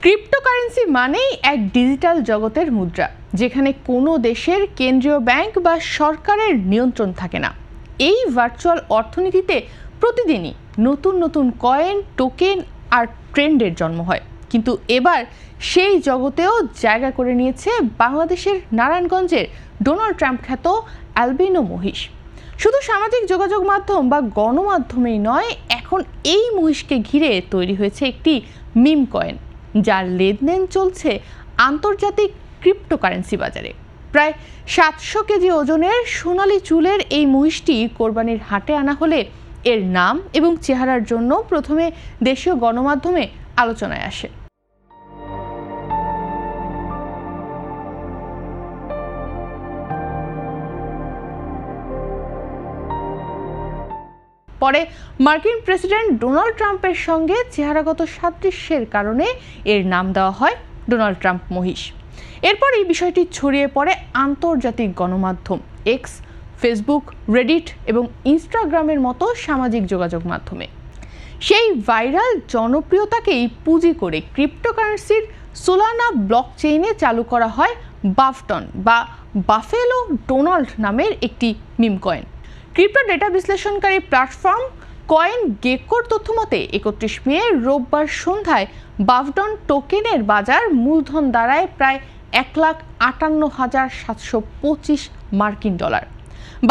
Cryptocurrency মানেই এক digital জগতের মুদ্রা, যেখানে কোনো দেশের কেন্দ্রীয় ব্যাংক বা সরকারের নিয়ন্ত্রণ থাকে না। এই ভার্চুয়াল অর্থনীতিতে প্রতিদিনই নতুন নতুন কয়েন, টোকেন আর ট্রেন্ডের জন্ম হয়। কিন্তু এবার সেই জগতেও জায়গা করে নিয়েছে বাংলাদেশের নারায়ণগঞ্জের ডোনাল্ড ট্রাম্প খ্যাত অ্যালবিনো মহিষ। শুধু সামাজিক যোগাযোগ মাধ্যম বা গণমাধ্যমেই নয়, এখন এই মহিষকে ঘিরে তৈরি হয়েছে একটি মিম কয়েন, যার লেনদেন চলছে আন্তর্জাতিক ক্রিপ্টোকারেন্সি বাজারে। প্রায় 700 কেজি ওজনের সোনালি চুলের এই মহিষটি কোরবানির হাটে আনা হলে এর নাম এবং চেহারার জন্য প্রথমে দেশীয় গণমাধ্যমে আলোচনায় আসে। পরে মার্কিন প্রেসিডেন্ট ডোনাল্ড ট্রাম্পের সঙ্গে চেহারাগত সাদৃশ্যের কারণে এর নাম দেওয়া হয় ডোনাল্ড ট্রাম্প মহিষ। এরপরই বিষয়টি ছড়িয়ে পড়ে আন্তর্জাতিক গণমাধ্যম এক্স, ফেসবুক, রেডিট এবং ইনস্টাগ্রামের মতো সামাজিক যোগাযোগ মাধ্যমে। সেই ভাইরাল জনপ্রিয়তাকেই পুঁজি করে ক্রিপ্টোকারেন্সির সোলানা ব্লকচেইনে চালু করা হয় বাফটন বা বাফেলো ডোনাল্ড নামের একটি মিম কয়েন। ক্রিপ্টো ডেটা বিশ্লেষণকারী প্ল্যাটফর্ম কয়েন গেকোর তথ্যমতে 31 মে রোববার সন্ধ্যায় বাফটন টোকেনের বাজার মূলধন দাঁড়ায় প্রায় $1,58,725 মার্কিন।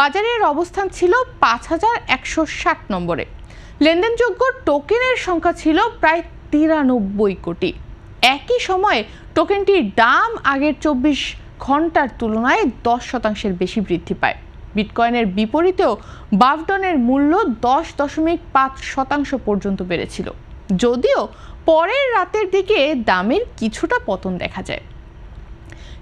বাজারের অবস্থান ছিল 5,160 নম্বরে। লেনদেনযোগ্য টোকেনের সংখ্যা ছিল প্রায় 93 কোটি। একই সময়ে টোকেনটির দাম আগের 24 ঘন্টার তুলনায় 10% বেশি বৃদ্ধি পায়। বিটকয়েনের বিপরীতেও বাফটনের মূল্য 10.5% পর্যন্ত বেড়েছিল, যদিও পরের রাতের দিকে দামের কিছুটা পতন দেখা যায়।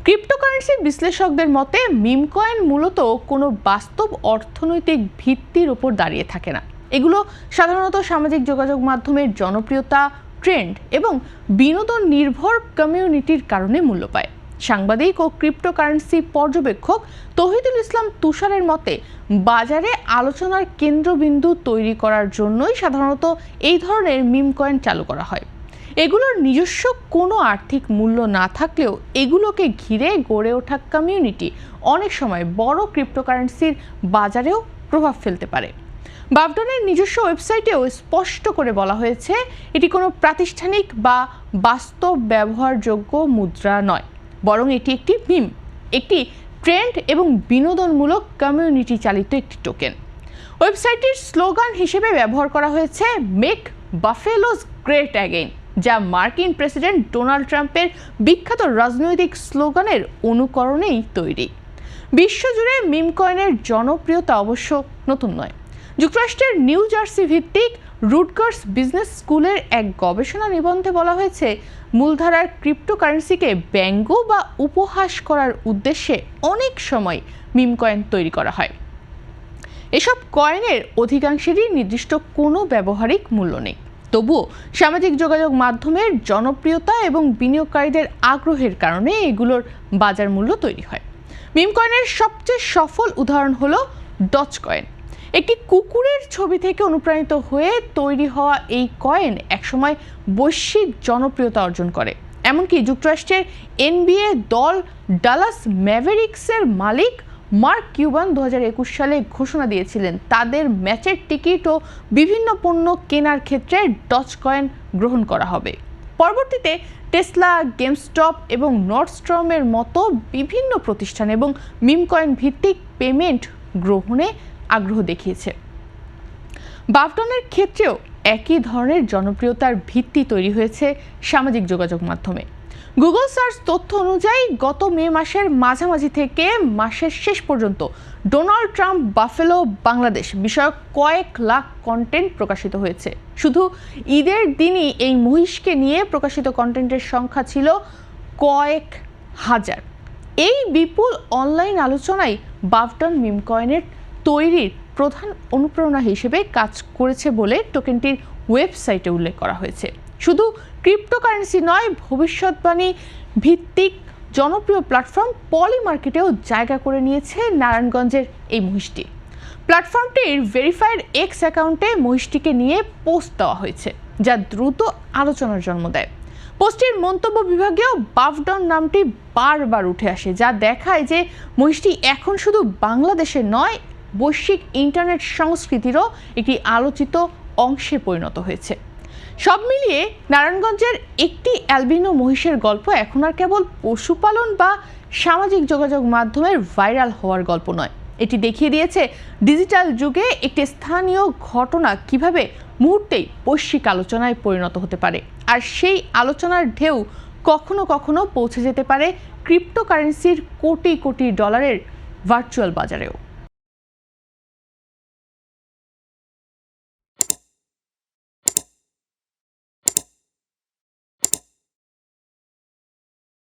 ক্রিপ্টোকারেন্সি বিশ্লেষকদের মতে মিম কয়েন মূলত কোনো বাস্তব অর্থনৈতিক ভিত্তির উপর দাঁড়িয়ে থাকে না। এগুলো সাধারণত সামাজিক যোগাযোগ মাধ্যমের জনপ্রিয়তা, ট্রেন্ড এবং বিনোদন নির্ভর কমিউনিটির কারণে মূল্য পায়। সাংবাদিক ও ক্রিপ্টোকারেন্সি পর্যবেক্ষক তৌহিদুল ইসলাম তুষারের মতে, বাজারে আলোচনার কেন্দ্রবিন্দু তৈরি করার জন্যই সাধারণত এই ধরনের মিম কয়েন চালু করা হয়। এগুলোর নিজস্ব কোনো আর্থিক মূল্য না থাকলেও এগুলোকে ঘিরে গড়ে ওঠা কমিউনিটি অনেক সময় বড় ক্রিপ্টোকারেন্সির বাজারেও প্রভাব ফেলতে পারে। বাফটনের নিজস্ব ওয়েবসাইটেও স্পষ্ট করে বলা হয়েছে, এটি কোনো প্রাতিষ্ঠানিক বা বাস্তব ব্যবহারযোগ্য মুদ্রা নয়, বরং এটি একটি মিম, একটি ট্রেন্ড এবং বিনোদনমূলক কমিউনিটি চালিত একটি টোকেন। ওয়েবসাইটটির স্লোগান হিসেবে ব্যবহার করা হয়েছে মেক বাফেলোস গ্রেট অ্যাগেইন, যা মার্কিন প্রেসিডেন্ট ডোনাল্ড ট্রাম্পের বিখ্যাত রাজনৈতিক স্লোগানের অনুকরণেই তৈরি। বিশ্বজুড়ে মিম কয়েনের জনপ্রিয়তা অবশ্য নতুন নয়। যুক্তরাষ্ট্রের নিউ জার্সি ভিত্তিক রুটগার্স বিজনেস স্কুলের এক গবেষণা নিবন্ধে বলা হয়েছে, মূলধারার ক্রিপ্টোকারেন্সিকে ব্যঙ্গ বা উপহাস করার উদ্দেশ্যে অনেক সময় মিম কয়েন তৈরি করা হয়। এসব কয়েনের অধিকাংশেরই নির্দিষ্ট কোনো ব্যবহারিক মূল্য নেই। তবুও সামাজিক যোগাযোগ মাধ্যমের জনপ্রিয়তা এবং বিনিয়োগকারীদের আগ্রহের কারণে এগুলোর বাজার মূল্য তৈরি হয়। মিম কয়েনের সবচেয়ে সফল উদাহরণ হলো ডজ কয়েন। একটি কুকুরের ছবি থেকে অনুপ্রাণিত হয়ে তৈরি হওয়া এই কয়েন একসময় বৈশ্বিক জনপ্রিয়তা অর্জন করে। এমনকি যুক্তরাষ্ট্রের NBA দল ডালাস ম্যাভেরিক্সের মালিক মার্ক কিউবান 2021 সালে ঘোষণা দিয়েছিলেন তাদের ম্যাচের টিকিট ও বিভিন্ন পণ্য কেনার ক্ষেত্রে ডজ কয়েন গ্রহণ করা হবে। পরবর্তীতে টেসলা, গেমস্টপ এবং নর্ডস্ট্রমের মতো বিভিন্ন প্রতিষ্ঠান এবং মিম কয়েন ভিত্তিক পেমেন্ট গ্রহণে আগ্রহ দেখিয়েছে। বাফটনের ক্ষেত্রেও একই ধরনের জনপ্রিয়তার ভিত্তি তৈরি হয়েছে সামাজিক যোগাযোগ মাধ্যমে। গুগল সার্চ তথ্য অনুযায়ী গত মে মাসের মাঝামাঝি থেকে মাসের শেষ পর্যন্ত ডোনাল্ড ট্রাম্প বাফেলো বাংলাদেশ বিষয়ক কয়েক লাখ কন্টেন্ট প্রকাশিত হয়েছে। শুধু ঈদের দিনই এই মহিষকে নিয়ে প্রকাশিত কন্টেন্টের সংখ্যা ছিল কয়েক হাজার। এই বিপুল অনলাইন আলোচনায় বাফটন মিম কয়েনের তৈরির প্রধান অনুপ্রেরণা হিসেবে কাজ করেছে বলে টোকেনটির ওয়েবসাইটে উল্লেখ করা হয়েছে। শুধু ক্রিপ্টোকারেন্সি নয়, ভবিষ্যৎবাণী ভিত্তিক জনপ্রিয় প্ল্যাটফর্ম পলি মার্কেটেও জায়গা করে নিয়েছে নারায়ণগঞ্জের এই মহিষটি। প্ল্যাটফর্মটির ভেরিফাইড এক্স অ্যাকাউন্টে মহিষটিকে নিয়ে পোস্ট দেওয়া হয়েছে, যা দ্রুত আলোচনার জন্ম দেয়। পোস্টের মন্তব্য বিভাগেও বাফডন নামটি বারবার উঠে আসে, যা দেখায় যে মহিষটি এখন শুধু বাংলাদেশের নয়, বৈশ্বিক ইন্টারনেট সংস্কৃতিরও একটি আলোচিত অংশে পরিণত হয়েছে। সব মিলিয়ে নারায়ণগঞ্জের একটি অ্যালবিনো মহিষের গল্প এখন আর কেবল পশুপালন বা সামাজিক যোগাযোগ মাধ্যমের ভাইরাল হওয়ার গল্প নয়, এটি দেখিয়ে দিয়েছে ডিজিটাল যুগে একটি স্থানীয় ঘটনা কিভাবে মুহূর্তেই বৈশ্বিক আলোচনায় পরিণত হতে পারে, আর সেই আলোচনার ঢেউ কখনো কখনো পৌঁছে যেতে পারে ক্রিপ্টোকারেন্সির কোটি কোটি ডলারের ভার্চুয়াল বাজারেও।